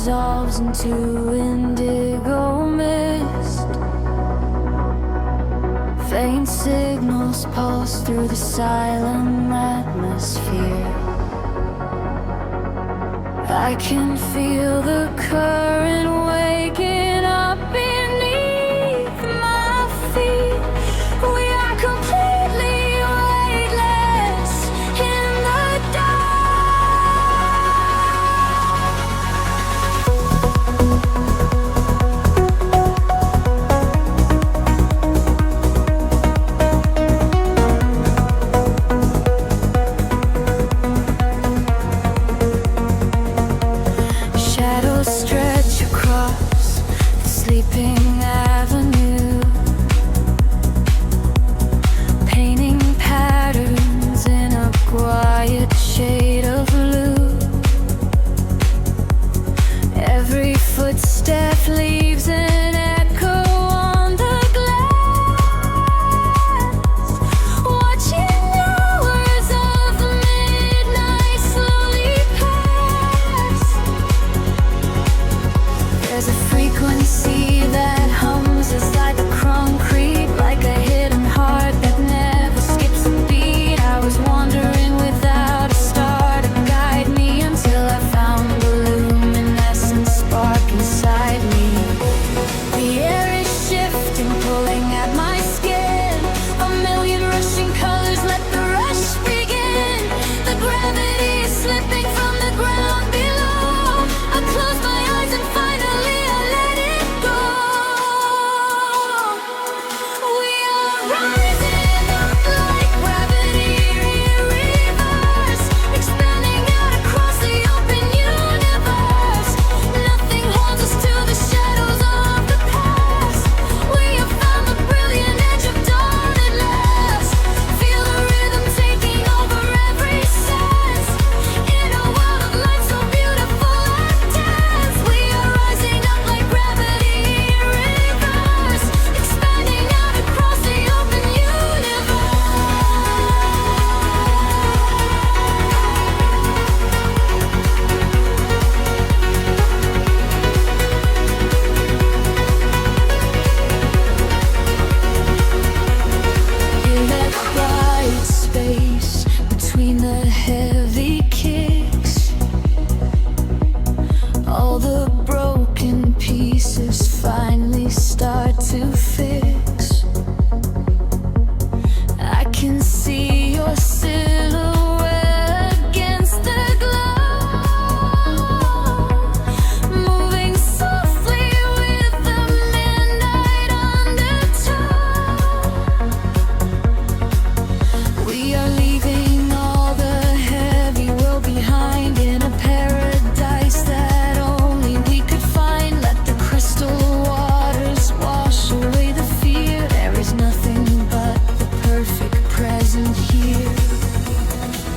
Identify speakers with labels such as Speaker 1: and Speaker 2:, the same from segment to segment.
Speaker 1: dissolves into indigo mist. Faint signals pulse through the silent atmosphere. I can feel the current waking up beneath my feet. We are completely weightless in the stretch across the sleeping avenue, painting patterns in a quiet shade of blue. Every footstep leaves an echo on the glass, watching hours of the midnight slowly pass. There's a frequency that hums inside the concrete, like a hidden heart that never skips a beat. I was wandering without a star to guide me until I found the luminescent spark inside me. The air is shifting, pulling at my skin. A million rushing colors, let the rush begin. The gravity is slipping from the ground below. I close my eyes and finally I let it go. We are rising up like gravity in reverse, expanding out across the open universe. Nothing holds us to the shadows of the past. We have found the brilliant edge of dawn at last. Feel the rhythm taking over every sense. In a world of light so beautiful and dense, we are rising up like gravity in reverse, expanding out across the open universe. In that quiet space between the heavy kicks, all the broken pieces finally start to fix. I can see your silhouette against the glow, moving softly with the midnight undertow. We are leaving all the heavy world behind in a paradise that only we could find. Let the crystal waters wash away the fear. There is nothing but the perfect present here.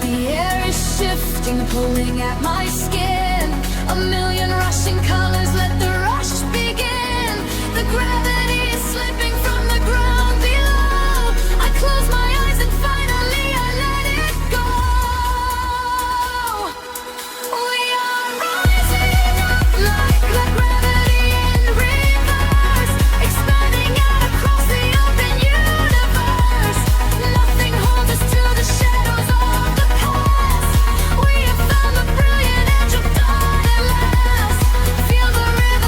Speaker 1: The air is shifting, pulling at my skin. A million rushing colors, let the rush begin. The gravity is slipping from the ground below. I close my eyes and finally I let it go. We are rising up like gravity in reverse, expanding out across the open universe. Nothing holds us to the shadows of the past. We have found the brilliant edge of dawn at last. Feel the rhythm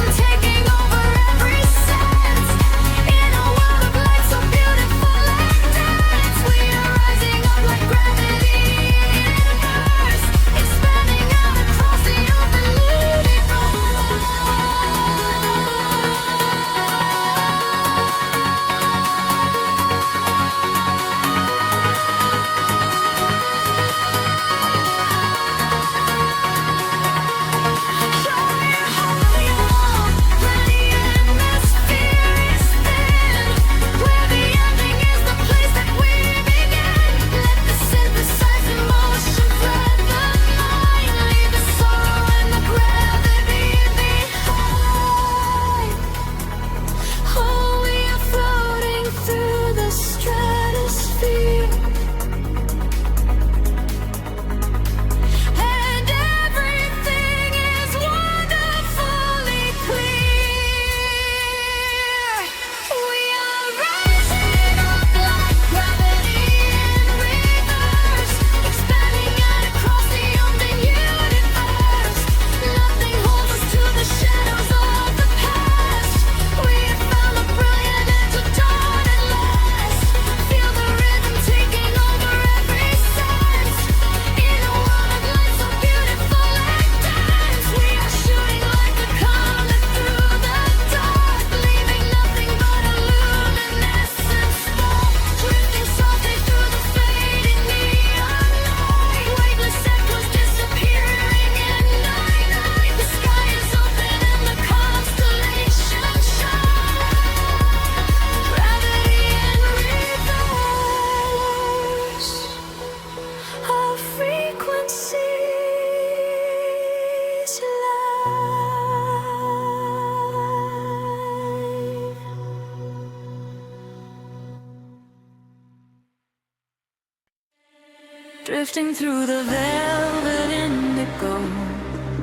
Speaker 1: drifting through the velvet indigo.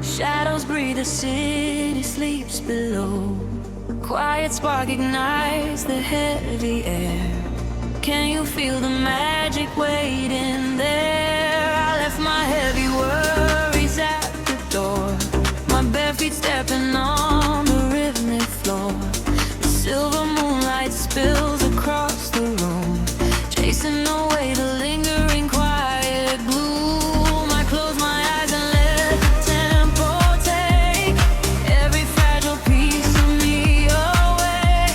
Speaker 1: Shadows breathe, the city sleeps below. Quiet spark ignites the heavy air. Can you feel the magic waiting there? I left my heavy worries at the door. My bare feet stepping on the rhythmic floor. The silver moonlight spills across the room, chasing away the lingering quiet gloom. I close my eyes and let the tempo take every fragile piece of me away.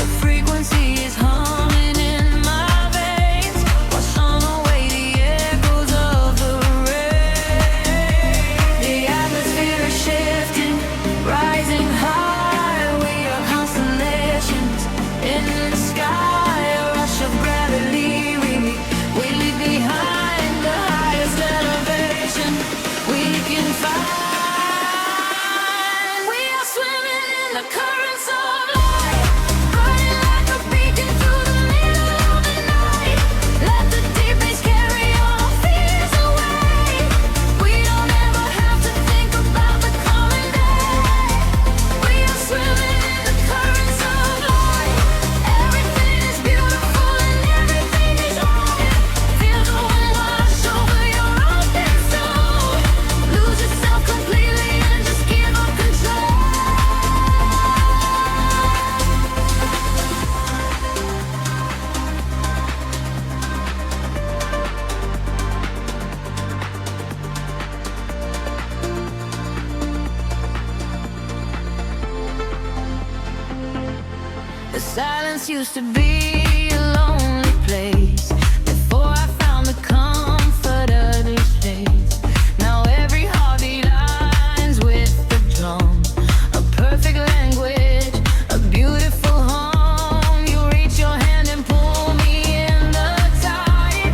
Speaker 1: The frequency is humming in my veins, washing away the echoes of the rain. The atmosphere is shifting, rising high. We are constellations in the sky, a rush of gravity. We leave behind the highest elevation we can find. We are swimming in the currents of light, burning like a beacon through the middle of the night. Let the deep bass carry our fears away. We don't ever have to think about the coming day. We are swimming in the currents of light. Everything is beautiful and everything is right. Feel the wind wash over your open soul. Lose yourself completely and just give up control. The silence used to be a lonely place before I found the comfort of this place. Now every heartbeat aligns with the drum, a perfect language, a beautiful home. You reach your hand and pull me in the tide.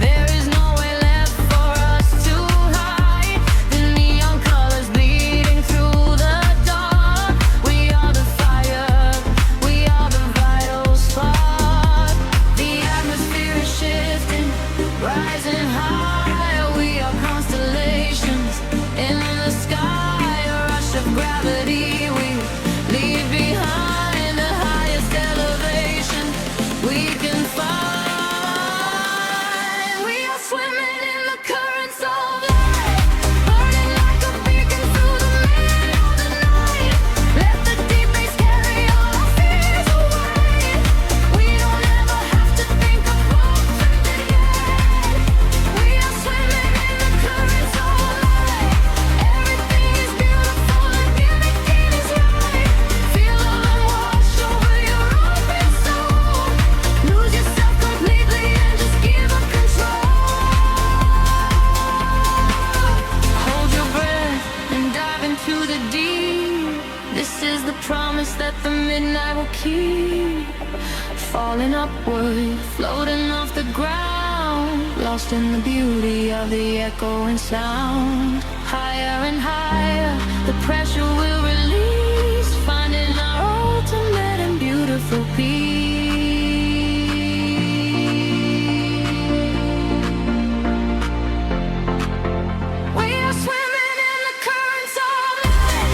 Speaker 1: There is nowhere left for us to hide. The neon colors bleeding through the dark. We are the fire, we are the vital spark. The atmosphere is shifting, rising high. We are constellations in the sky, a rush of gravity. We leave behind the highest elevation we can find. We are swimming in the currents of light, burning like a beacon through the middle of the night. Let the deep bass carry our fears away. We don't ever have to think about something yet. We are swimming in the currents of light. Everything is beautiful and everything is right. Feel the wind wash over your open soul. Lose yourself completely and just give up control. Hold your breath and dive into the deep. This is the promise that the midnight will keep. Falling upward, floating off the ground, lost in the beauty of the echoing sound. Higher and higher, the pressure will release, finding our ultimate and beautiful peace. We are swimming in the currents of light,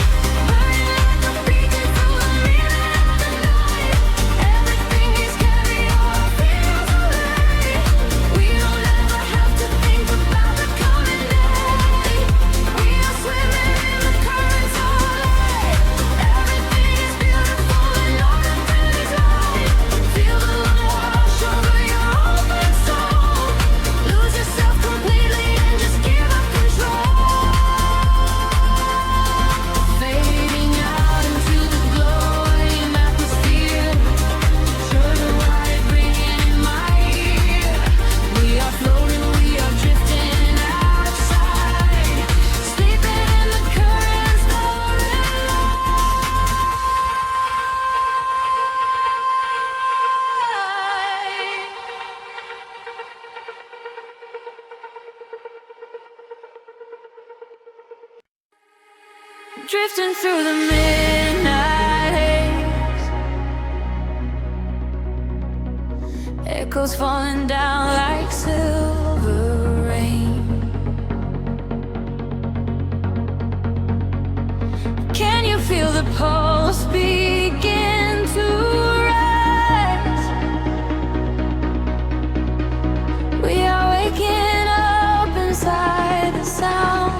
Speaker 1: burning like a beacon through the middle of the night. Everything is carry our fears away. We don't ever have to think about the coming day. We are swimming in the currents of light. Everything is beautiful and all the things is right. Feel the wind wash over your open soul. Lose yourself completely and just give up control. Fading out into the glowing atmosphere. Turning right, ringing in my ear. We are floating, we are drifting outside, sleeping in the currents of light. Drifting through the midnight haze, echoes falling down like silver rain. pulse begin to rise. We are waking up inside the sound.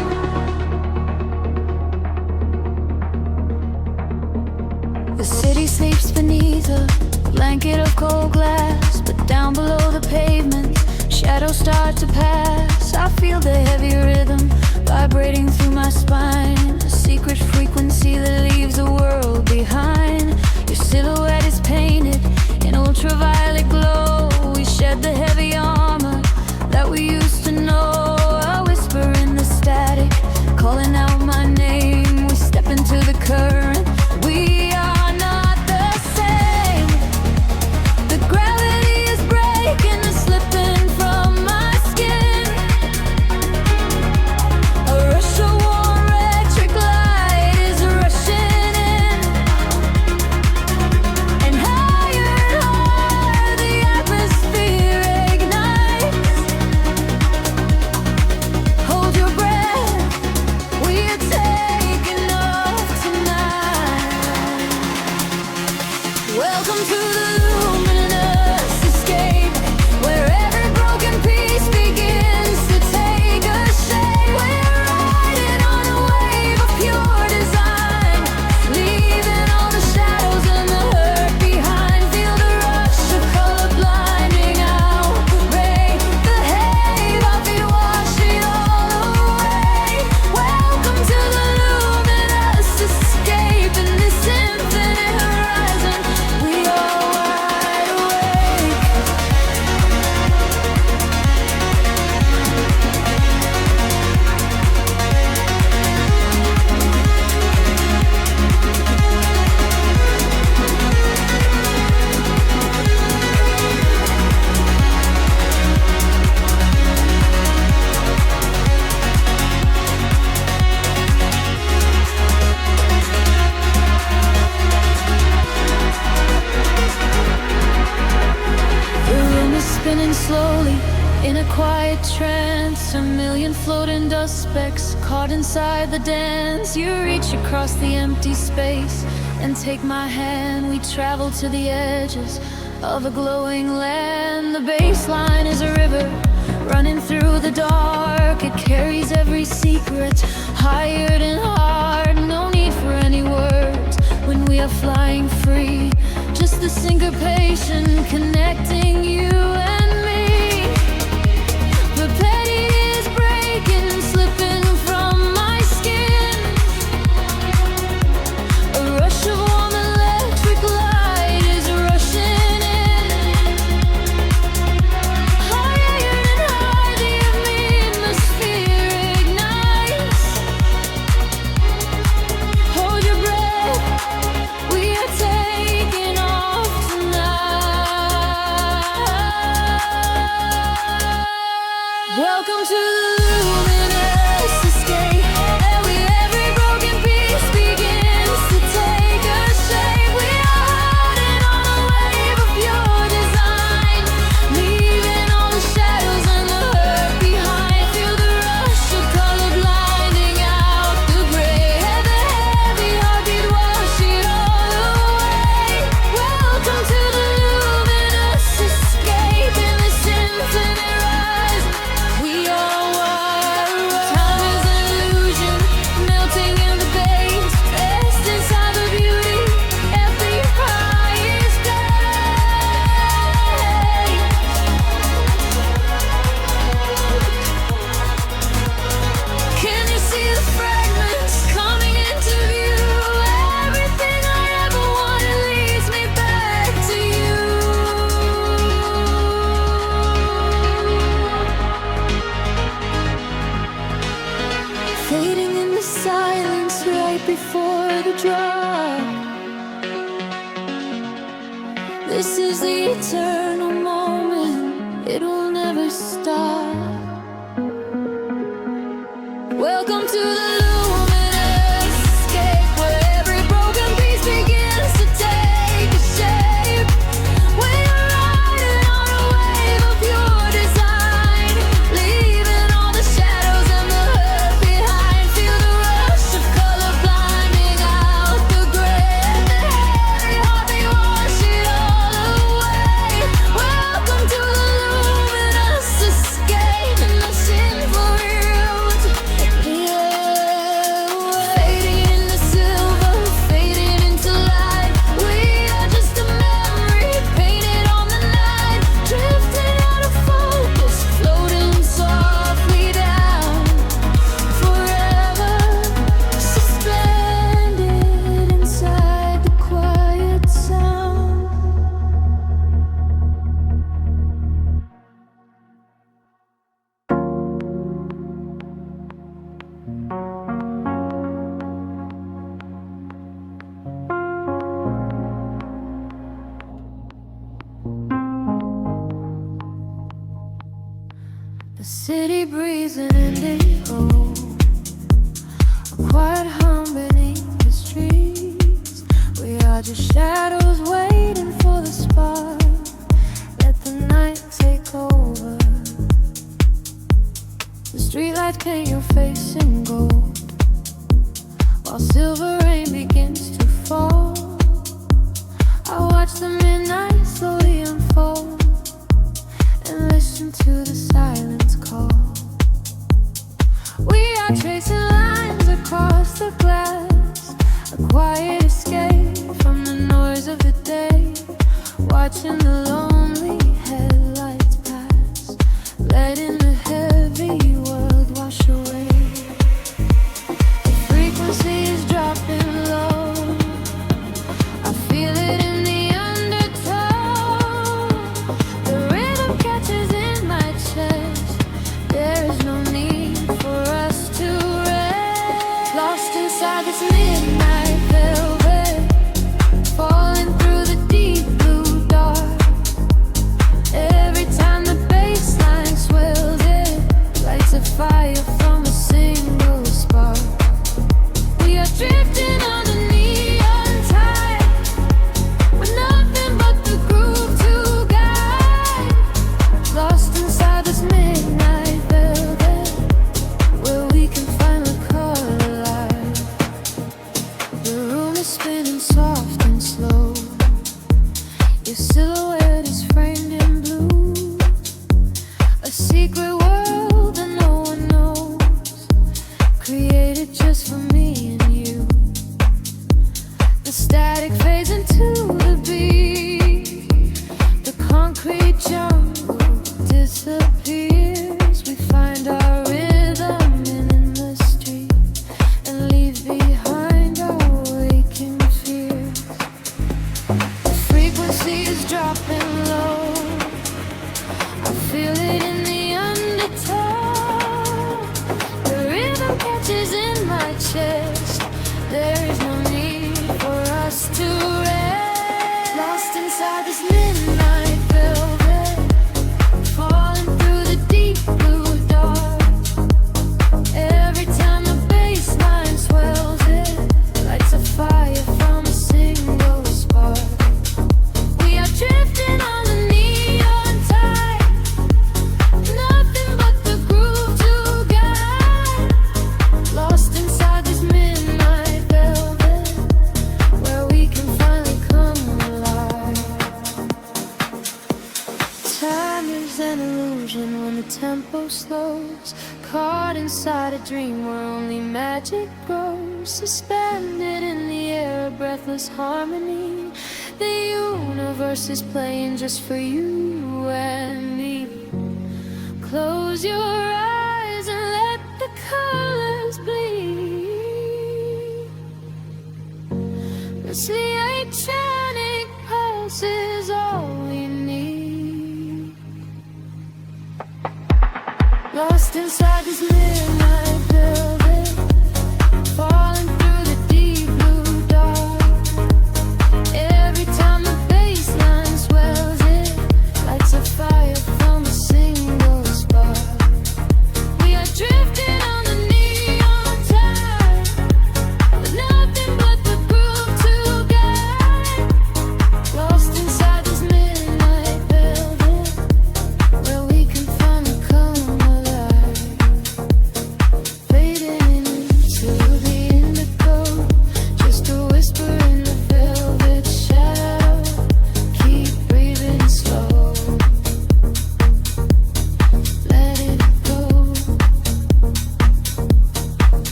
Speaker 1: The city sleeps beneath a blanket of cold glass, but down below the pavement, shadows start to pass. I feel the heavy rhythm vibrating through my spine, a secret frequency that leaves the world behind. Your silhouette is painted in ultraviolet glow. We shed the heavy armor that we used to know. A whisper in the static, calling out my name. We step into the current. We are not the same. The gravity is breaking and slipping from my skin. A rush of warm electric light is rushing in, and higher the atmosphere ignites. Hold your breath, we are taking off tonight. Welcome to the luminous escape, where every broken piece begins to take a shape. We're riding on a wave of pure design, leaving all the shadows and the hurt behind. Feel the rush of color blinding out the rain. The haze of it wash it all away. Welcome to the luminous escape in this infinite horizon. We are wide awake. The room is spinning slowly in a quiet trance. A million floating dust specks caught inside the dance. You reach across the empty space and take my hand. We travel to the edges of a glowing land. The baseline is a river running through the dark. It carries every secret, hired and hard. No need for any words when we are flying free. Just the syncopation connecting you and me. The petty is breaking, slipping from my skin. A rush of warm electric light is rushing in. Higher and higher the atmosphere ignites. Hold your breath, we are taking off tonight. Welcome to the luminous escape, and every broken piece begins to take a shape. We are riding on a wave of pure design, leaving all the shadows and the hurt behind. Feel the rush of color blinding out the gray, and the heavy heartbeat wash it all away. Welcome to the luminous escape in this infinite rise. We are wide awake. Time is an illusion, melting in the veins, rest inside the beauty at the highest place. Can you see the fragments coming into view? Everything I ever wanted leads me back to you. Fading in the silence right before the drop. This is the eternal moment, it will never stop. Welcome to the luminous escape, where every broken piece begins to take a shape. We are riding on a wave of pure design, leaving all the shadows and the hurt behind. Feel the rush of color blinding out the gray. city breeze and indigo, a quiet hum beneath the streets. We are just shadows waiting for the spark. Let the night take over. The streetlights paint your face in gold, while silver rain begins to fall. I watch the midnight slowly unfold and listen to the silence call. We are tracing lines across the glass, a quiet escape from the noise of the day, watching the lonely headlights pass, letting the heavy world wash away. The frequency is dropping low, I feel it in the undertow. The rhythm catches in my chest, there is no need for us to rest. Lost inside this midnight velvet, falling through the deep blue dark. Every time the bass line swells, it lights a fire from a single spark. We are drifting on the neon tide, with nothing but the groove to guide. Lost inside this midnight velvet, where we can finally come alive. The room is spinning soft and slow, your silhouette is framed in blue, a secret world that no one knows, created just for me and you. The static fades into the beat, the concrete jungle disappears. We find our rhythm in the street and leave behind our waking fears. The frequency is dropping low, I feel it in the undertow. The rhythm catches in my chest, there is no need for us to rest. Lost inside this midnight velvet, falling through the deep blue dark. Every time the bass line swells, it lights a fire from a single spark. We are drifting on the neon tide, nothing but the groove to guide. Lost inside this midnight velvet, where we can finally come alive. Time is an illusion when the tempo slows, caught inside a dream where only magic grows. Suspended in the air, a breathless harmony. The universe is playing just for you and me. Close your eyes and let the colors bleed. It's the electronic pulse is all we need. Lost inside this midnight velvet, falling through the deep blue dark. Every time the bass line swells, it lights a fire from a single spark. We are drifting on the neon tide, with nothing but the groove to guide.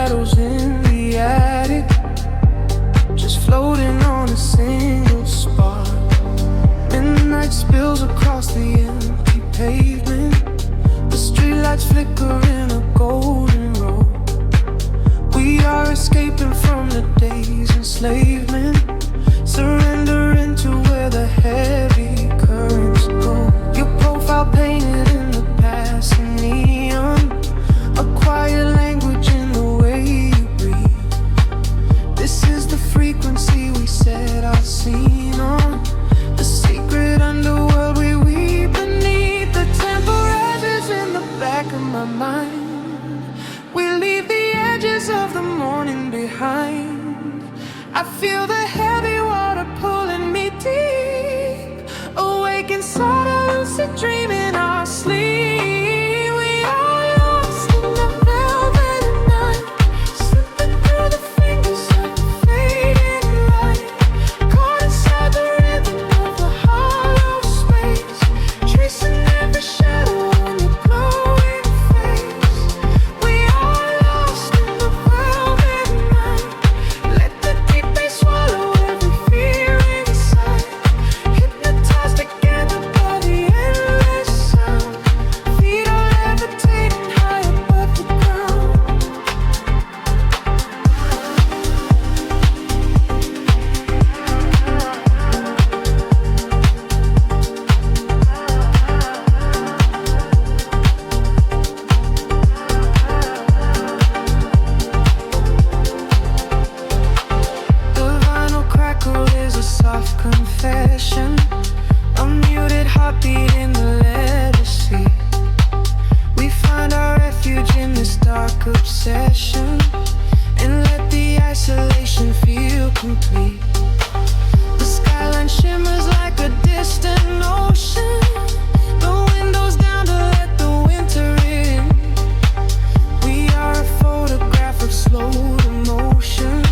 Speaker 2: shadows in the attic, just floating on a single spark. Midnight spills across the empty pavement, the streetlights flicker in a golden row. We are escaping from the day's enslavement, surrendering to where the heavy currents go. Your profile painted in the passing neon, a quiet language in the way you breathe. This is the frequency we set our scene on, the secret underworld we weave beneath. The temple rises in the back of my mind. We leave the edges of the morning behind. I feel the heavy water pulling me deep, awake inside a lucid dream in our sleep. We are lost in the velvet night, slipping through the fingers of the fading light, caught inside the rhythm of the hollow space, tracing every shadow on your glowing face. We are lost in the velvet night. Let the deep bass swallow every fear inside, hypnotized together by the endless sound. Feet are levitating high above the ground. The vinyl crackle is a soft confession, a muted heartbeat in the letter C. We find our refuge in this dark obsession, and let the isolation feel complete. The skyline shimmers like a distant ocean, the windows down to let the winter in. We are a photograph of slow emotion,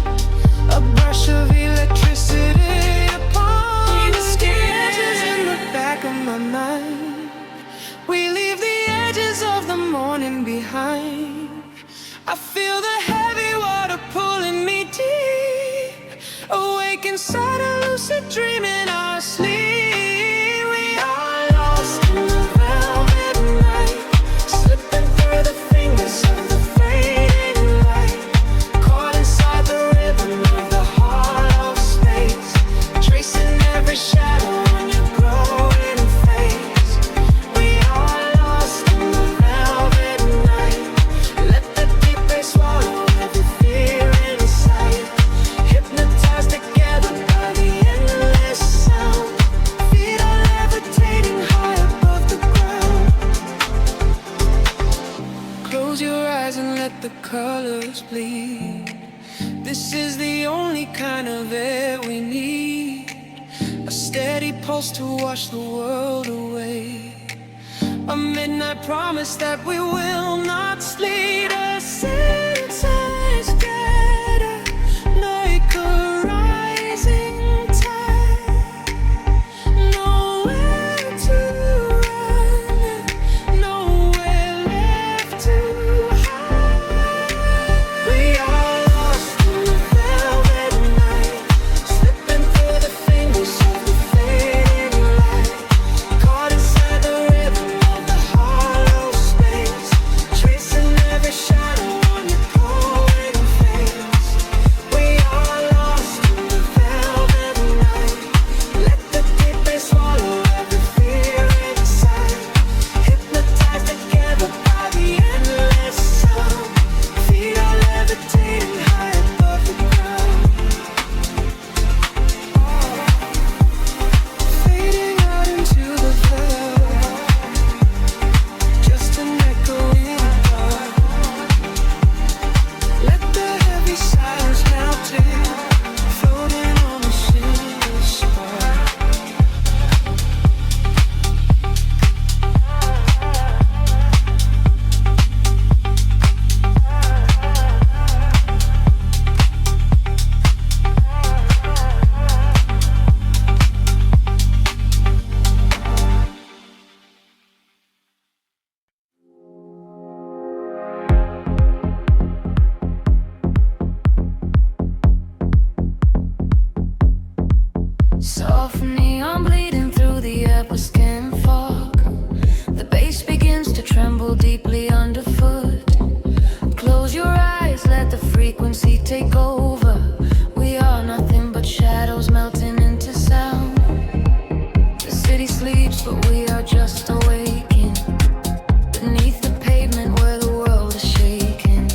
Speaker 2: a brush of electricity upon the sketches in the back of my mind. We leave the edges of the morning behind. I feel the heavy water pulling me deep, awake inside a lucid dream in our sleep. We are lost in the velvet night, slipping through the fingers of the fading light, caught inside the rhythm of the hollow space, tracing every shadow on your growing face. We are lost in the velvet night. Let the deep bass swallow every fear inside, hypnotized together by the endless sound. Feet are levitating high above the ground. Close your eyes and let the colors bleed. This is the only kind of air we need, a steady pulse to wash the world away, a midnight promise that we will not sleep. A synths gather like a rising tide, nowhere to run, nowhere left to hide. We are lost in the velvet night, slipping through the fingers of the fading light, caught inside the rhythm of the hollow space, tracing every
Speaker 1: with skin fog. The bass begins to tremble deeply underfoot. Close your eyes, let the frequency take over. We are nothing but shadows melting into sound. The city sleeps, but we are just awaking beneath the pavement where the world is shaking.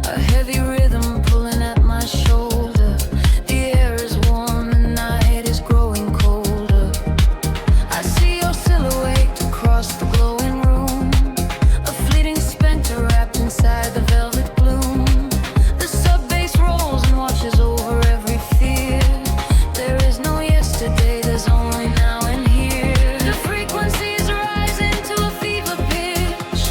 Speaker 1: A heavy rhythm pulling at my shoulder. The air is warm, the night is growing colder. I see your silhouette across the glowing room, a fleeting specter wrapped inside the velvet gloom. The sub-bass rolls and watches over every fear. There is no yesterday, there's only now and here. The frequency is rising to a fever pitch.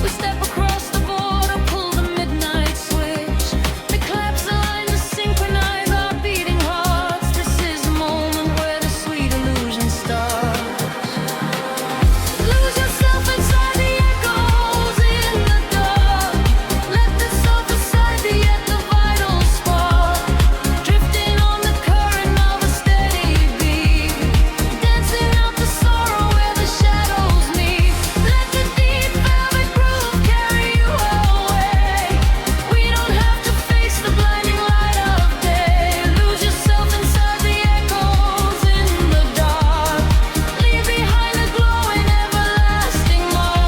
Speaker 1: We step across the border, pull the midnight switch. The claps align to synchronize our beating hearts. This is the moment where the sweet illusion starts. Lose yourself inside the echoes in the dark. Let the self aside the yet the vital spark. Drifting on the current of a steady beat. Dancing out the sorrow where the shadows meet. Let the deep velvet groove carry you away. We don't have to face the blinding light of day. Lose yourself inside the echoes in the dark. Leave behind the glowing everlasting mark.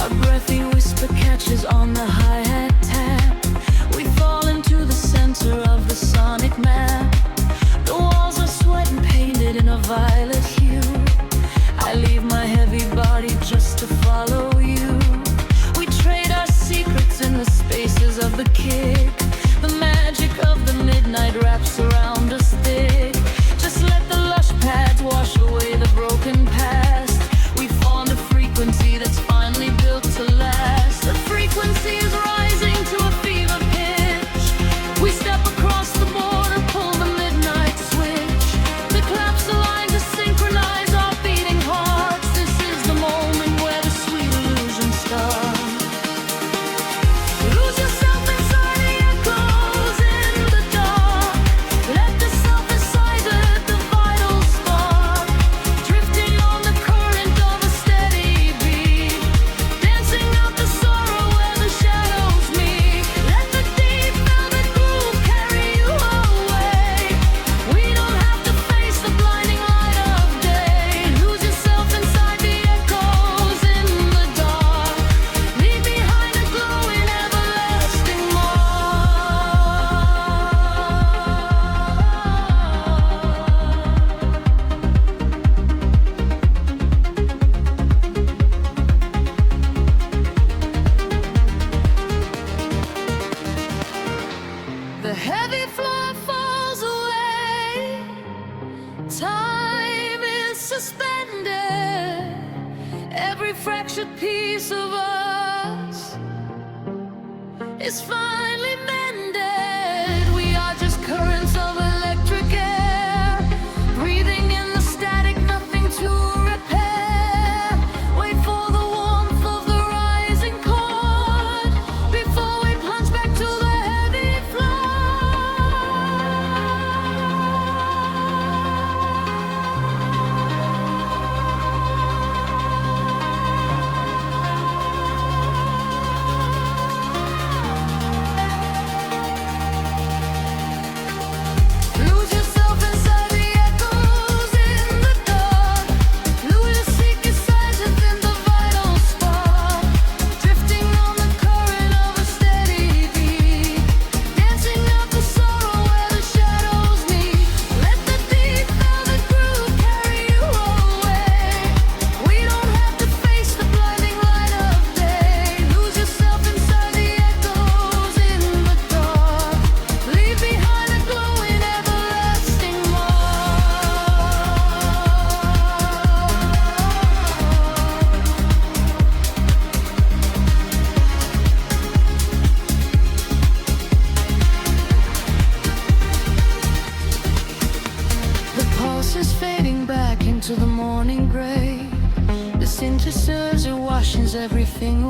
Speaker 1: A breathy whisper catches on the hi-hat tap. We fall into the center of the sonic map. The walls are sweat and painted in a violet hue. I leave my heavy body just to follow you. We trade our secrets in the spaces of the kick. The magic of the midnight wraps around us thick. Just let the lush pads wash away the broken past. We fall into frequency that's finally built to last. The frequency is rising to a fever pitch. We step across the border, pull the midnight switch. The claps align to synchronize our beating hearts. This is the moment where the sweet illusion starts. Lose yourself inside the echoes in the dark. Let the self aside the vital spark. Drifting on the current of a steady beat. Dancing out the sorrow where the shadows meet. Let the deep velvet groove carry you away. We don't have to face the blinding light of day. Lose yourself inside the echoes in the dark. Leave behind a glowing everlasting mark. The heavy floor falls away. Time is suspended. Every fractured piece of us is finally mended. We are just currents of electric air, breathing in the static, nothing to repair. Wait for the warmth of the rising chord before we plunge back to the heavy floor.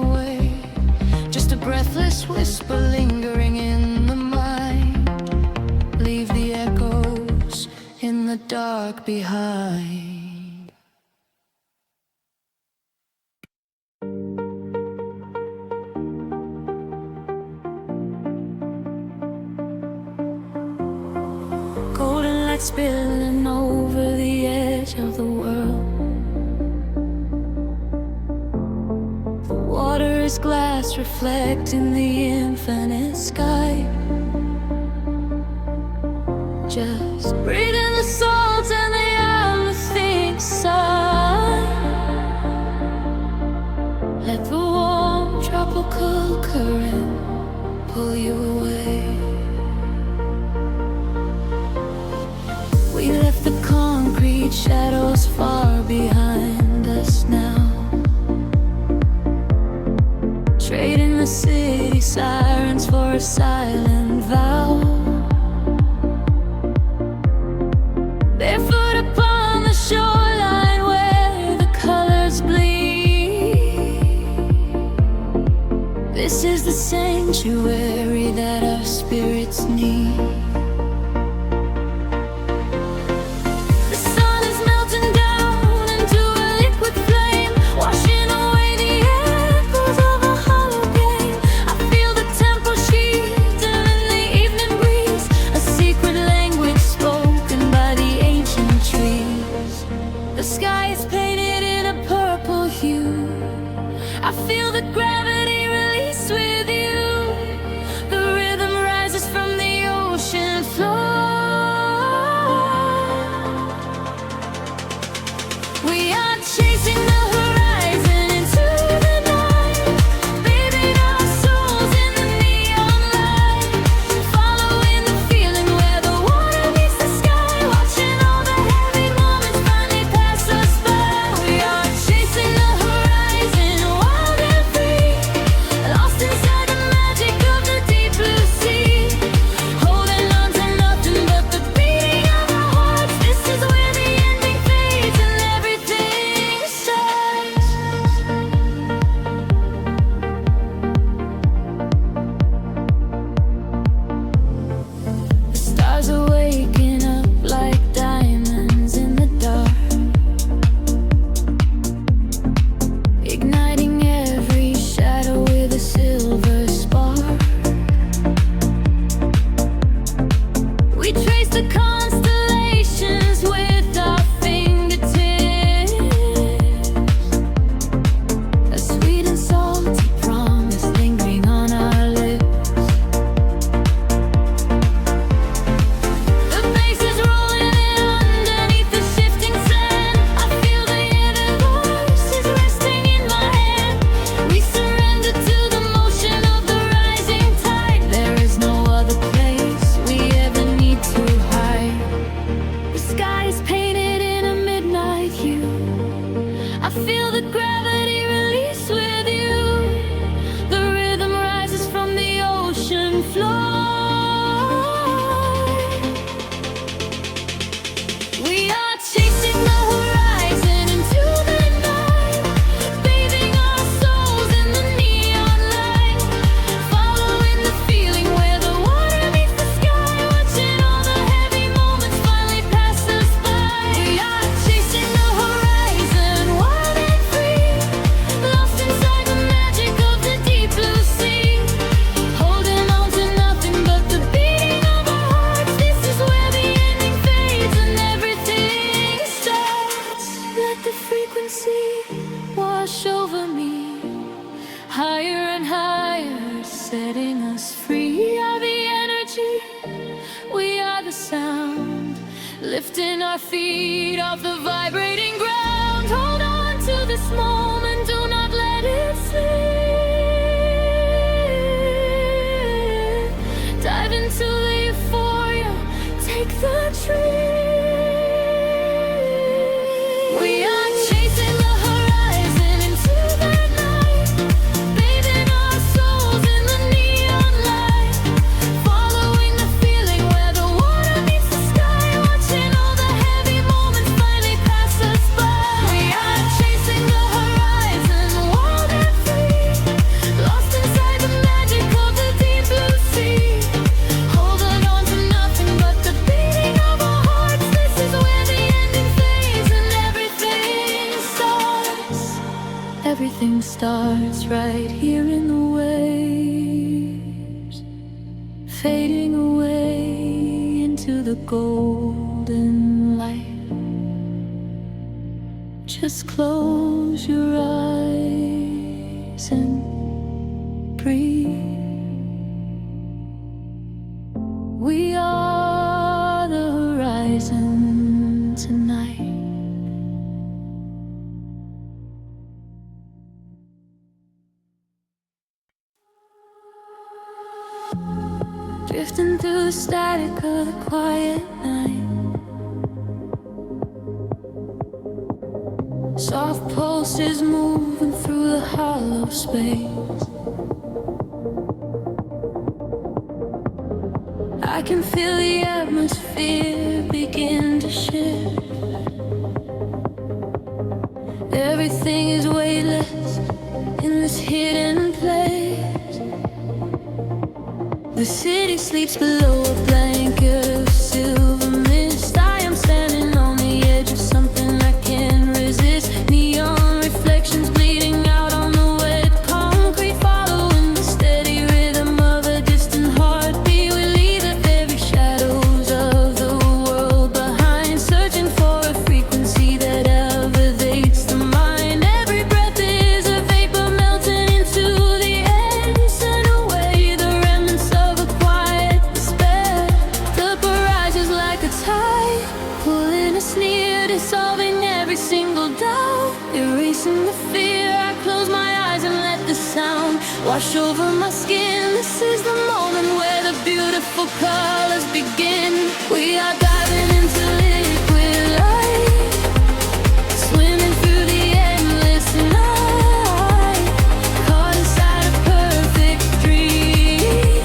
Speaker 1: away. Just a breathless whisper lingering in the mind. Leave the echoes in the dark behind. Golden light spilling over the edge of the world. The water is glass reflecting the infinite sky. Just breathe in the salt and the everything sigh. Let the warm tropical current pull you away. We left the concrete shadows far behind us now, trading the city sirens for a silent vow. Barefoot upon the shoreline where the colors bleed. This is the sanctuary that our spirits need. I feel the gravity release with you. The rhythm rises from the ocean floor. We are chasing the horizon into the night, bathing our souls in the neon light, following the feeling where the water meets the sky, watching all the heavy moments finally pass us by. We are chasing the horizon, wild and free, lost inside the magic of the deep blue sea, holding on to nothing but the beating of our hearts. This is where the ending fades and everything starts. The stars are waking up like diamonds in the dark, igniting every shadow with a silver spark. We trace the constellations with our fingertips, a sweet and salty promise lingering on our lips. The bass is rolling in underneath the shifting sand. I feel the universe is resting in my hand. We surrender to the motion of the rising tide. There is no other place we ever need to hide. The sky is painted in a midnight hue. I feel the gravity release with you. The rhythm rises from the ocean floor. We are chasing the horizon into the night, bathing our souls in the neon light, following the feeling where the water meets the sky, watching all the heavy moments finally pass us by. We are chasing the horizon, wild and free, lost inside the magic of the deep blue sea, holding on to nothing but the beating of our hearts. This is where the ending fades and everything starts. Let the frequency wash over me, higher and higher, setting us free. We are the energy, we are the sound, lifting our feet off the vibrating ground. Hold on to this moment, do not let it slip. Dive into the euphoria, take the trip. We are chasing the horizon into the night, bathing our souls in the neon light, following the feeling where the water meets the sky, watching all the heavy moments finally pass us by. We are chasing the horizon. golden light. Just close your eyes and breathe. We are the horizon tonight. Drifting through the static of the quiet night. Soft pulses moving through the hollow space. I can feel the atmosphere begin to shift. Everything is weightless in this hidden place. The city sleeps below a blanket of silver mist. I am standing on the edge of something I can't resist. Neon reflections bleeding out on the wet concrete, following the steady rhythm of a distant heartbeat. We leave the very shadows of the world behind, searching for a frequency that elevates the mind. Every breath is a vapor melting into the air, send away the remnants of a quiet despair. The barrage is like a tide, pulling us near, dissolving every single doubt, erasing the fear. I close my eyes and let the sound wash over my skin. This is the moment where the beautiful colors begin. We are diving into liquid light, swimming through the endless night, caught inside a perfect dream,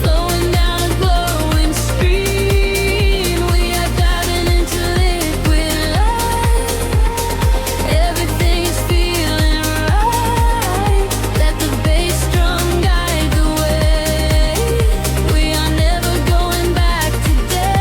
Speaker 1: flowing down a glowing stream. We are diving into liquid light. Everything is feeling right. Let the bass drum guide the way. We are never going back today.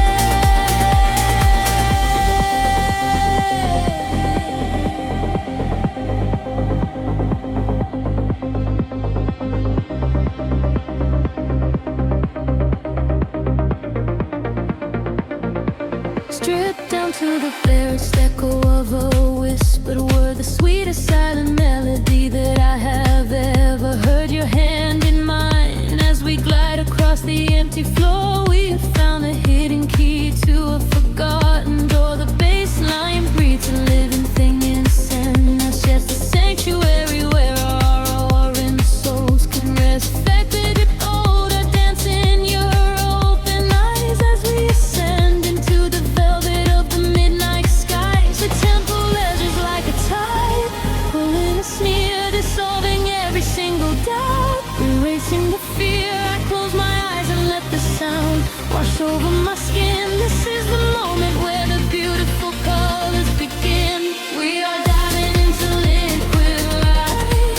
Speaker 1: Stripped down to the barest echo of a whispered word, the sweetest silent melody that I have ever heard. Your hand in mine as we glide across the empty floor. We have found the hidden key to a forgotten door. The bass line breathes a living thing inside us. Yes, the sanctuary where our roaring souls can rest. Affected older, dance in your open eyes as we ascend into the velvet of the midnight skies. The temple edges like a tide, pulling us near, dissolving every single doubt, erasing the fear. I close my eyes and let the sound wash over my skin. This is the moment where the beautiful colors begin. We are diving into liquid light,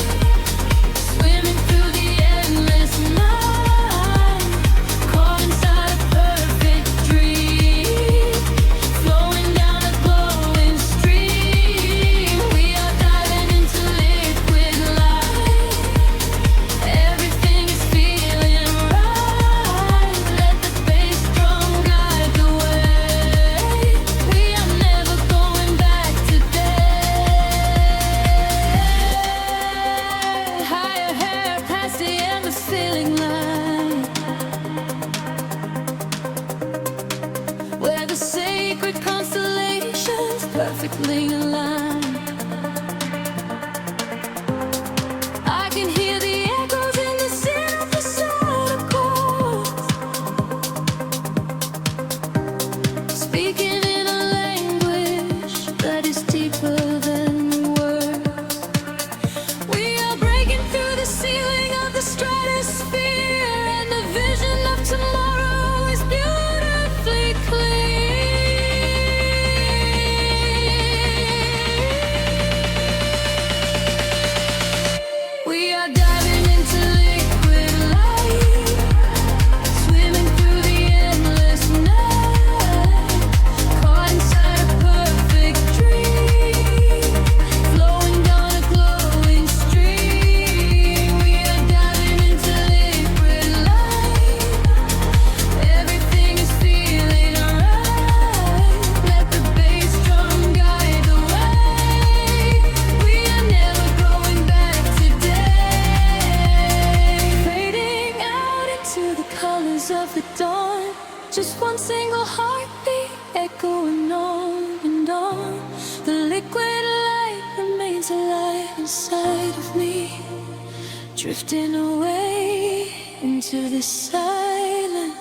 Speaker 1: swimming through the endless night, caught inside a perfect dream, flowing down a glowing stream. We are diving into liquid light. Everything is feeling right. Let the bass drum guide one single heartbeat, echoing on and on. The liquid light remains alive inside of me, drifting away into the silent,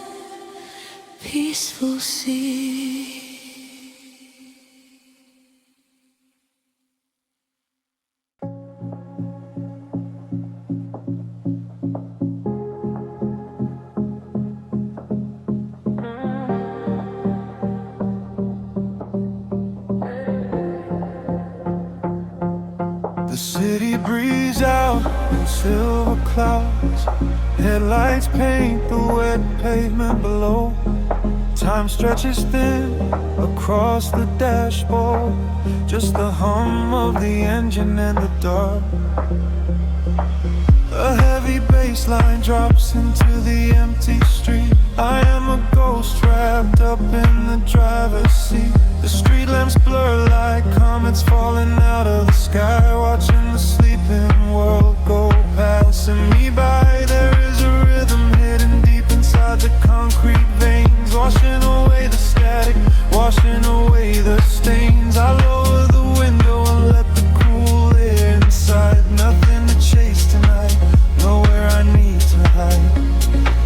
Speaker 1: peaceful sea.
Speaker 2: The city breathes out in silver clouds. Headlights paint the wet pavement below. Time stretches thin across the dashboard. Just the hum of the engine and the dark. A heavy bass line drops into the empty street. I am a ghost wrapped up in the driver's seat. The street lamps blur like comets falling out of the sky, watching the sleeping world go passing me by. There is a rhythm hidden deep inside the concrete veins, washing away the static, washing away the stains. I lower the window and let the cool air inside. Nothing to chase tonight, nowhere I need to hide.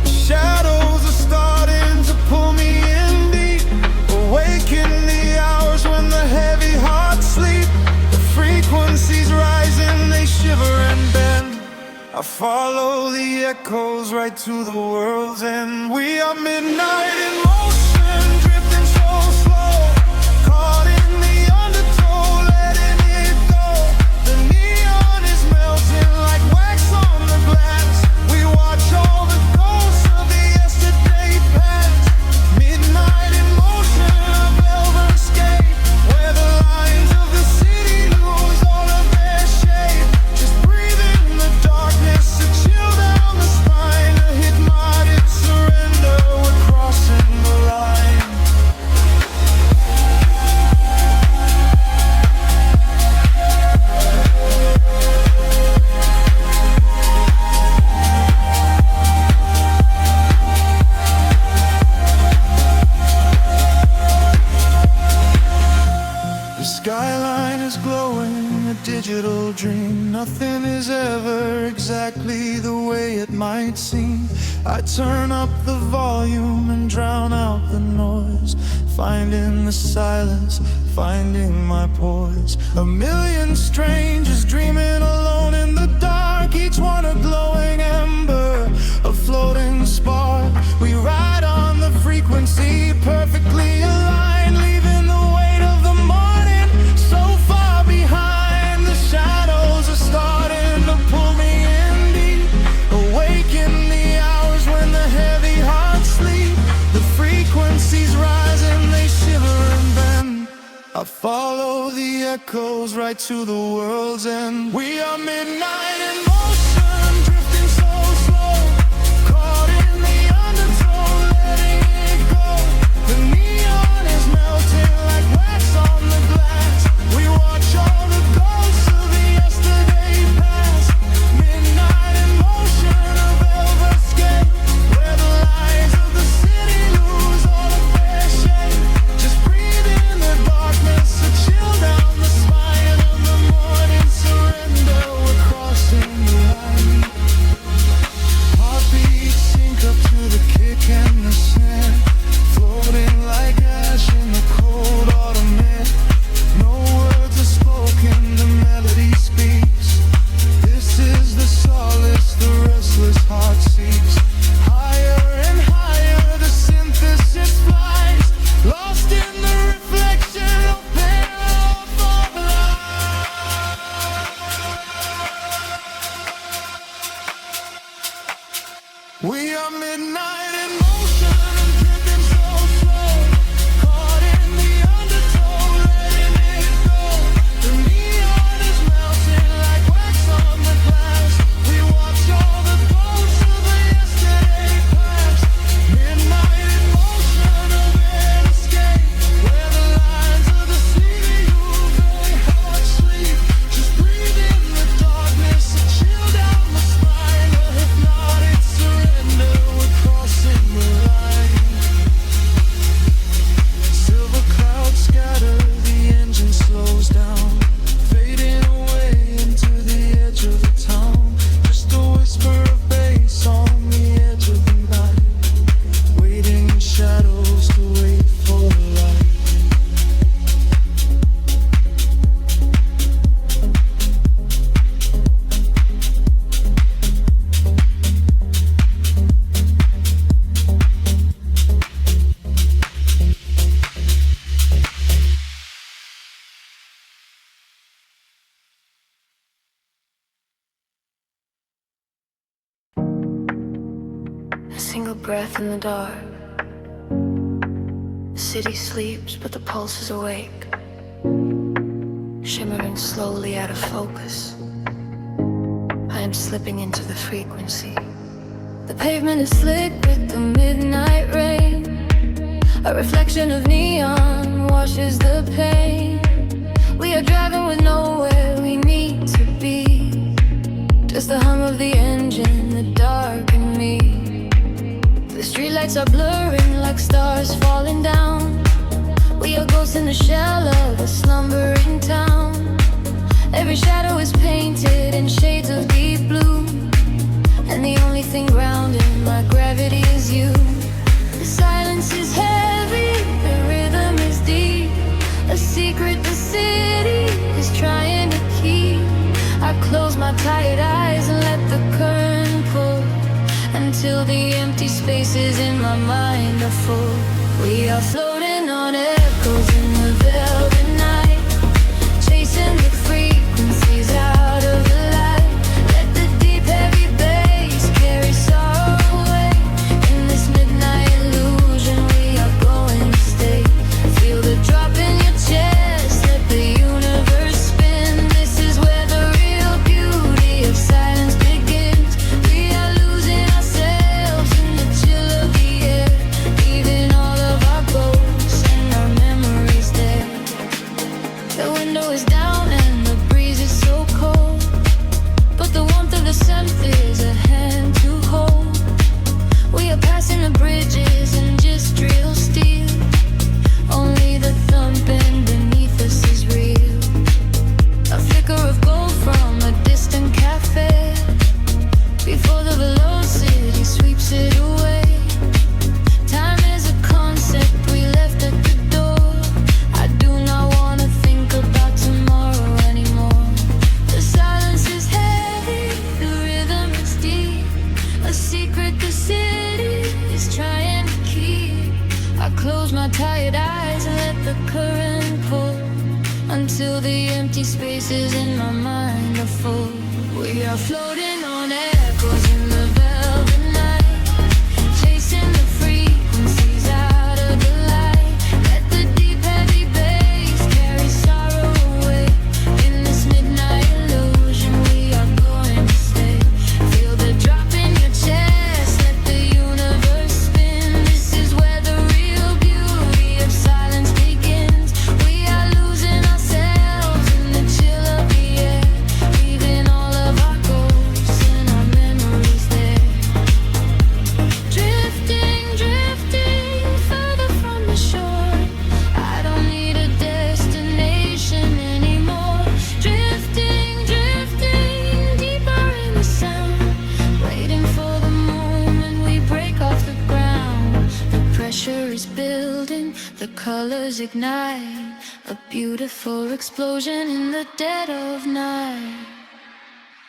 Speaker 2: The shadows are starting to pull me in deep, awaken the hours when the heavy hearts sleep. The frequencies rising, they shiver and bend. I follow the echoes right to the world's end. We are midnight in motion, drifting so slow, caught in the undertow, letting it go. The neon is melting like wax on the glass. We watch all the ghosts of the yesterday past. Midnight in motion, a velvet escape, where the lines of the city lose all of their shape. Just breathe in the darkness, a chill down the spine, a hypnotic surrender. We're crossing the line. The skyline is glowing, a digital dream. Nothing is ever exactly the way it might seem. I turn up the volume and drown out the noise, finding the silence, finding my poise. A million strangers dreaming alone in the dark, each one a glowing ember, a floating spark. We ride on the frequency, perfectly aligned, leaving the weight of the morning so far behind. The shadows are starting to pull me in deep, awaken the hours when the heavy hearts sleep. The frequencies rise and they shiver and bend. I follow the echoes right to the world's end. We are midnight in motion, drifting so slow, caught in the undertow, letting it go. The neon is melting like wax on the glass. We watch all the ghosts of the yesterday past. Midnight in motion, a velvet escape, where the lines of the city lose all of their shape. Just breathe in the darkness, a chill down the spine of the morning surrender. We're crossing the line. Heartbeats sync up to the kick and the snare, floating like ash in the cold autumn air. No words are spoken, the melody speaks. This is the solace the restless heart seeks. Higher and higher the synthesis flies, lost in the reflection of panorama light. We are midnight in motion, drifting so slow, caught in the undertow, letting it go. The neon is melting like wax on the glass. We watch all the ghosts of the yesterday past. Midnight in motion, a veil escape, where the lines of the city lose their heart sleep. Just breathe in the darkness, a chill down the spine, a hypnotic surrender. We're crossing
Speaker 1: a single breath in the dark. The city sleeps, but the pulse is awake, shimmering slowly out of focus. I am slipping into the frequency. The pavement is slick with the midnight rain. A reflection of neon washes the pain. We are driving with nowhere we need to be. Just the hum of the engine, the dark and me. The streetlights are blurring like stars falling down. We are ghosts in the shell of a slumbering town. Every shadow is painted in shades of deep blue, and the only thing grounding my gravity is you. The silence is heavy, the rhythm is deep, a secret the city is trying to keep. I close my tired eyes and let the current pull, until the empty spaces in my mind are full. We are floating on echoes in the velvet night, chasing the frequencies out of the light. Let the deep heavy bass carry sorrow away. In this midnight illusion we are going to stay. Feel the drop in your chest, let the universe spin. This is where the real beauty of silence begins. We are losing ourselves in the chill of the air, leaving all of our ghosts and our memories there. The window is down and the breeze is so cold, but the warmth of the synth is a hand to hold. We are passing the bridges and just real steel. Only the thumping beneath us is real. A flicker of gold from a distant cafe, before the velocity sweeps it away. Time is a concept we left at the door. I do not want to think about tomorrow anymore. The silence is heavy, the rhythm is deep, a secret the city is trying to keep. I close my tired eyes and let the current pull, until the empty spaces in my mind are full. We are floating on echoes in the velvet night, chasing the frequencies out of the light. Let the deep heavy bass carry sorrow away. In this midnight illusion we are going to stay. Feel the drop in your chest, let the universe spin. This is where the real beauty of silence begins. We are losing ourselves in the chill of the air, leaving all of our ghosts and our memories there. Drifting, drifting further from the shore. I don't need a destination anymore. Drifting, drifting deeper in the sound, waiting for the moment we break off the ground. The pressure is building, the colors ignite, a beautiful explosion in the dead of night.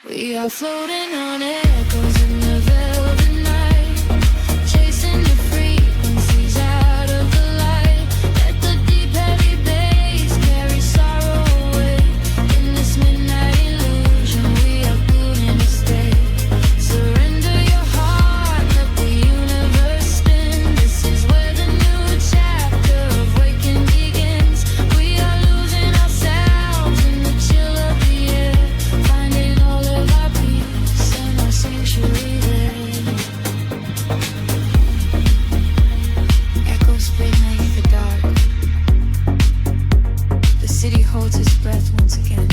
Speaker 1: We are floating on echoes in the velvet night, chasing the frequencies out of the light. Let the deep heavy bass carry sorrow away. In this midnight illusion we are going to stay. Surrender your heart, let the universe spin. This is where the new chapter of waking begins. We are losing ourselves in the chill of the air, finding all of our peace and our sanctuary there. Echoes beneath the dark. The city holds its breath once again.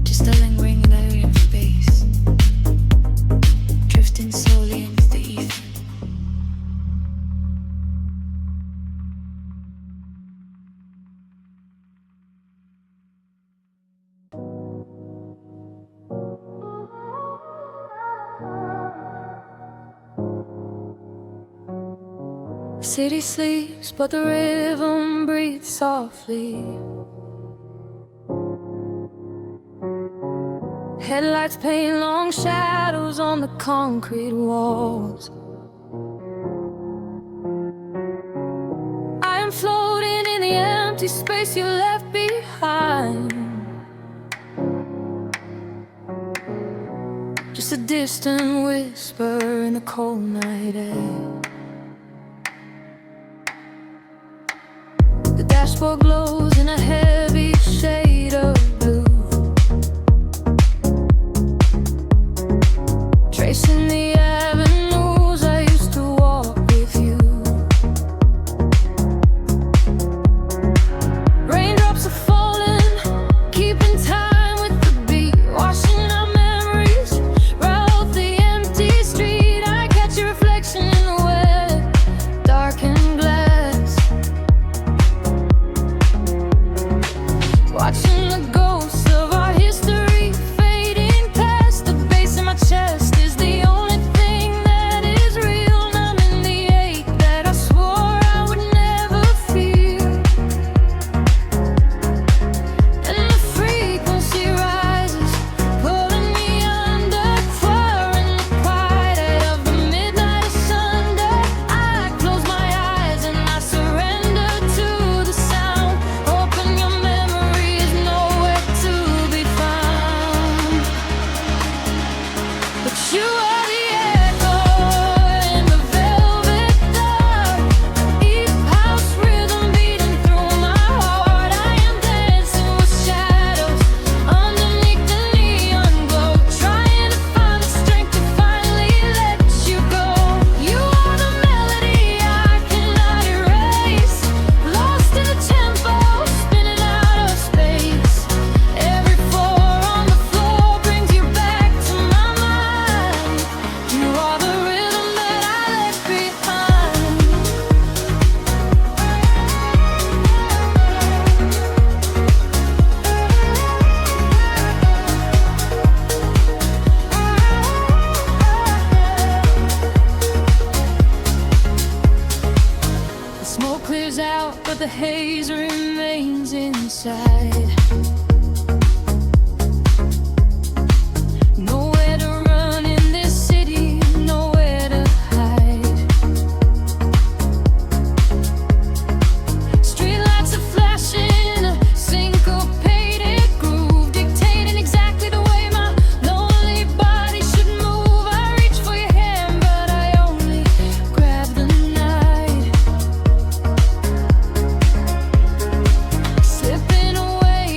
Speaker 1: Just a lingering layer of space, drifting slowly into the ether. City sleeps, but the rhythm breathes softly. Headlights paint long shadows on the concrete walls. I am floating in the empty space you left behind.
Speaker 2: just a distant whisper in the cold night air. The dashboard glows in a heavy shade of blue, tracing the avenues I used to walk with you. Raindrops are falling, keeping time with the beat, washing our memories right off the empty street. I catch your reflection in the wet, darkened glass, watching the ghosts of our history fading past. The bass in my chest is the only thing that is real, numbing the ache that I swore I would never feel. And the frequency rises, pulling me under, far in the quiet of the midnight asunder. I close my eyes and I surrender to the sound, hoping your memory is nowhere to be found. But you are the echo in the velvet dark, each house rhythm beating through my heart. I am dancing with shadows underneath the neon glow, trying to find the strength to finally let you go. You are the melody I cannot erase, lost in the tempo, spinning out of space. Every floor on the floor brings you back to my mind. You are the rhythm that I left behind. The smoke clears out, but the haze remains inside. Nowhere to run in this city, nowhere to hide. Streetlights are flashing, a syncopated groove, dictating exactly the way my lonely body should move. I reach for your hand, but I only grab the night, slipping away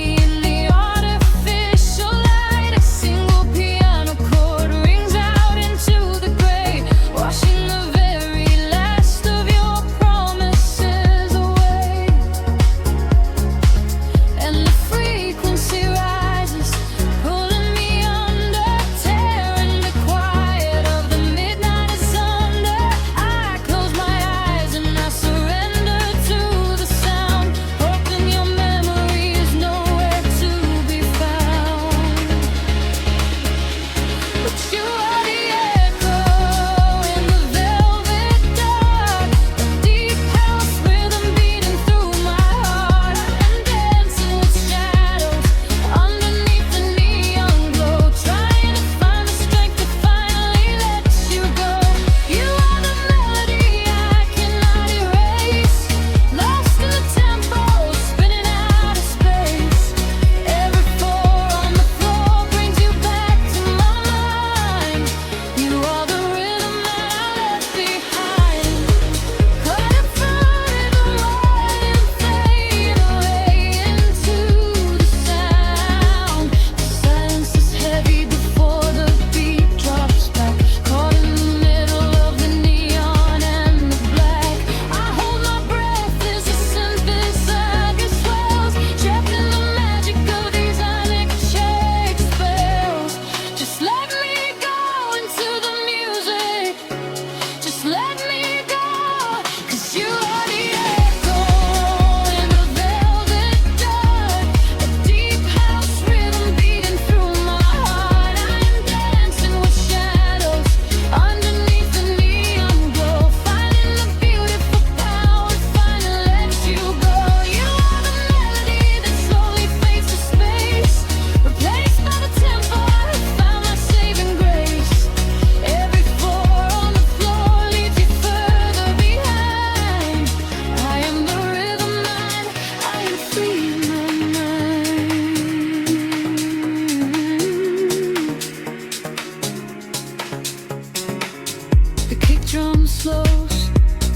Speaker 1: The kick drum slows,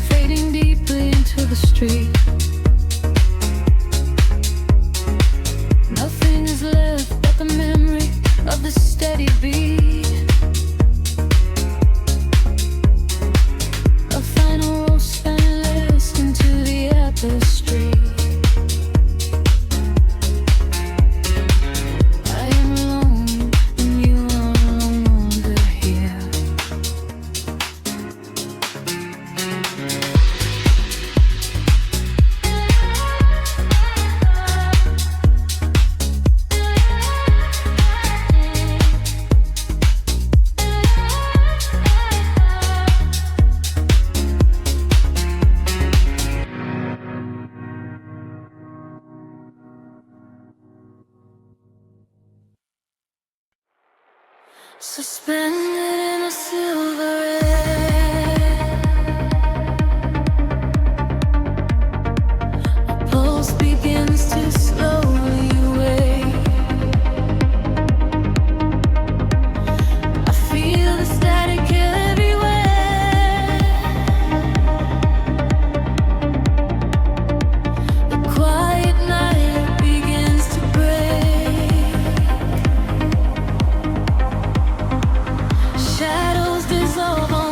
Speaker 1: fading deeply into the street. Nothing is left but the memory of the steady beat. A final roast finalist into the tapestry. I am alone and you are no longer here. Suspended in a silver air, my pulse begins to slowly wake. I feel the static everywhere. The quiet night begins to break. Shadows dissolve on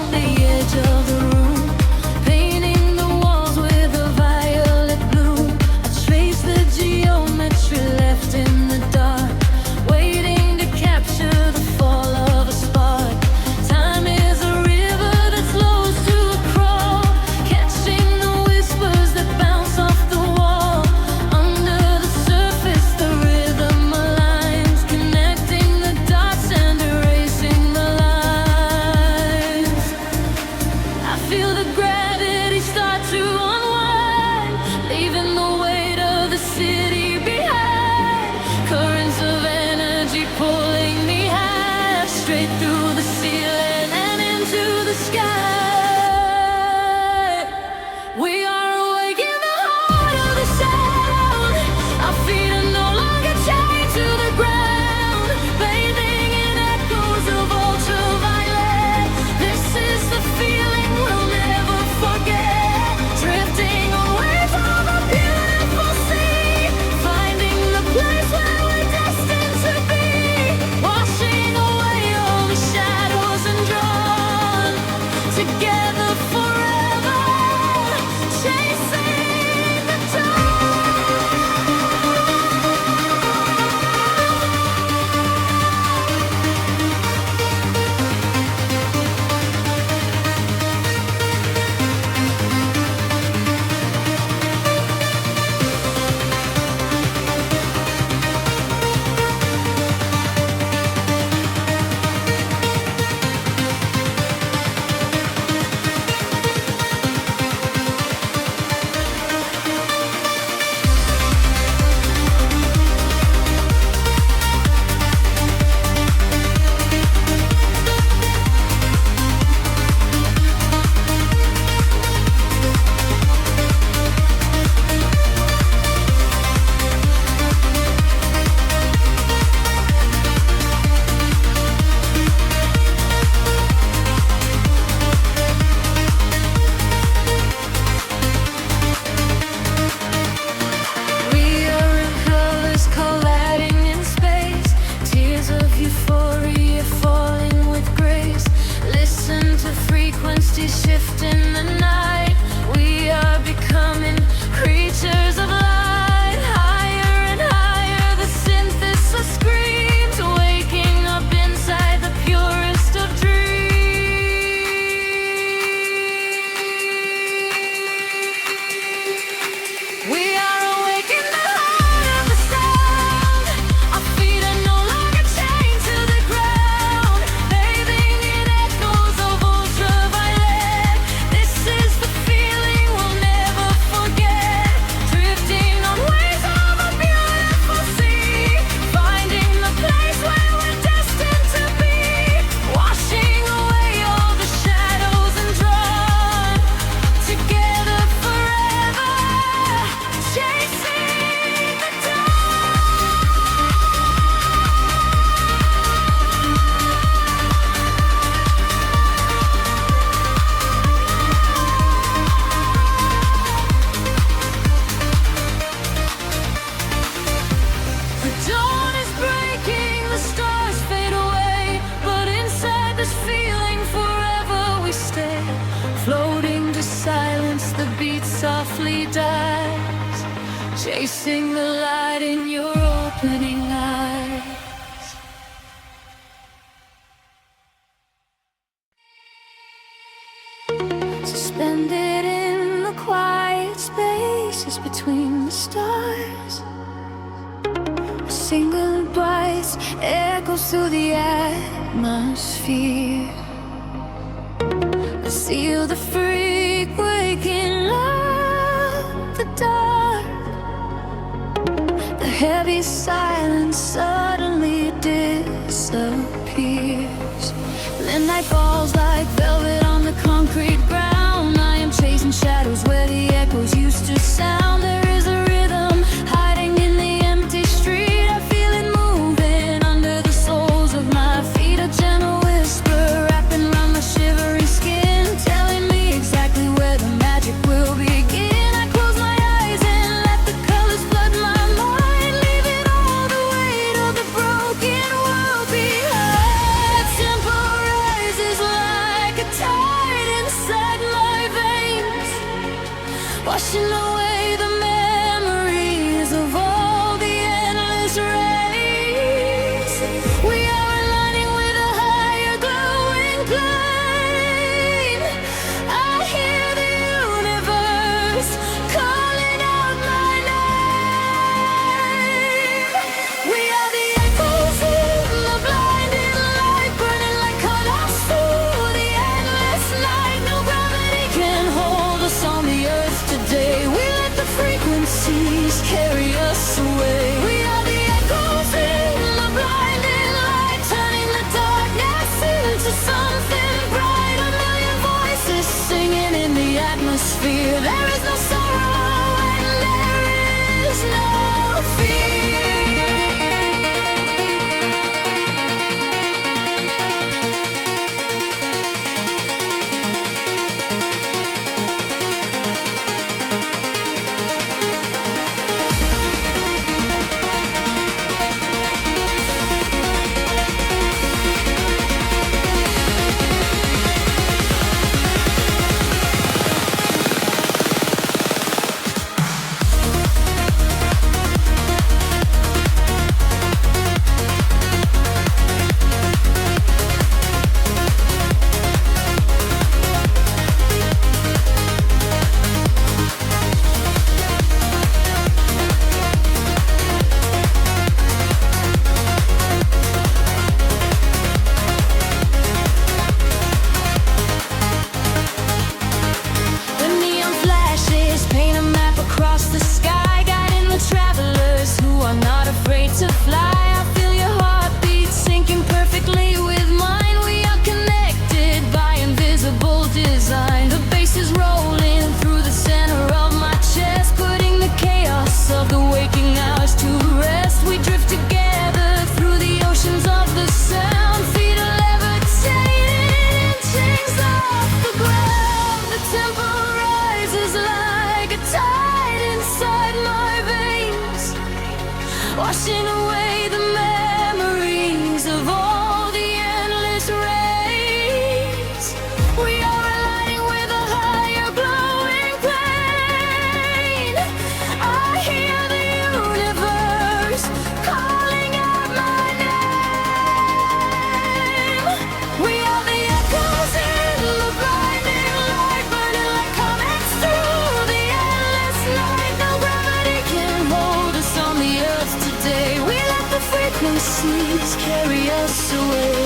Speaker 1: chasing the light in your opening eyes. Suspended in the quiet spaces between the stars, a single voice echoes through the atmosphere. I seal the freak waking up the dark. The heavy silence suddenly disappears. The night falls like velvet on the concrete ground. I am chasing shadows where the echoes used to sound. There is a rhythm hiding in the empty street. I feel it moving under the soles of my feet. A gentle whisper wrapping around my shivering skin, telling me exactly where the magic will begin. I close my eyes and let the colors flood my mind, leaving all the weight of the broken world behind. The tempo rises like a tide inside my veins, washing away the memories of all the endless rays. We are aligning with a higher glowing plane. I hear the universe calling out my name. We are the echoes in the blinding light, burning like colors through the endless night. No gravity can hold us on the earth today. We let the frequencies carry us away. We are the echoes in the blinding light, turning the darkness into something bright. A million voices singing in the atmosphere. There is no sorrow and there is no fear. The neon flashes paint a map across the sky, guiding the travelers who are not afraid to fly. I feel your heartbeat syncing perfectly with mine. We are connected by invisible design. The bass is rolling through the center of my chest, putting the chaos of the waking hours to rest. We drift together through the oceans of the sound, feet are levitating, inchings off the ground. The tempo rises like a tide inside my veins, washing away the memories of all the endless rays. We are aligning with a higher glowing plane. I hear the universe calling out my name. We are the echoes in the blinding light, burning like comets through the endless night. No gravity can hold us on the earth today. We let the frequencies carry us away.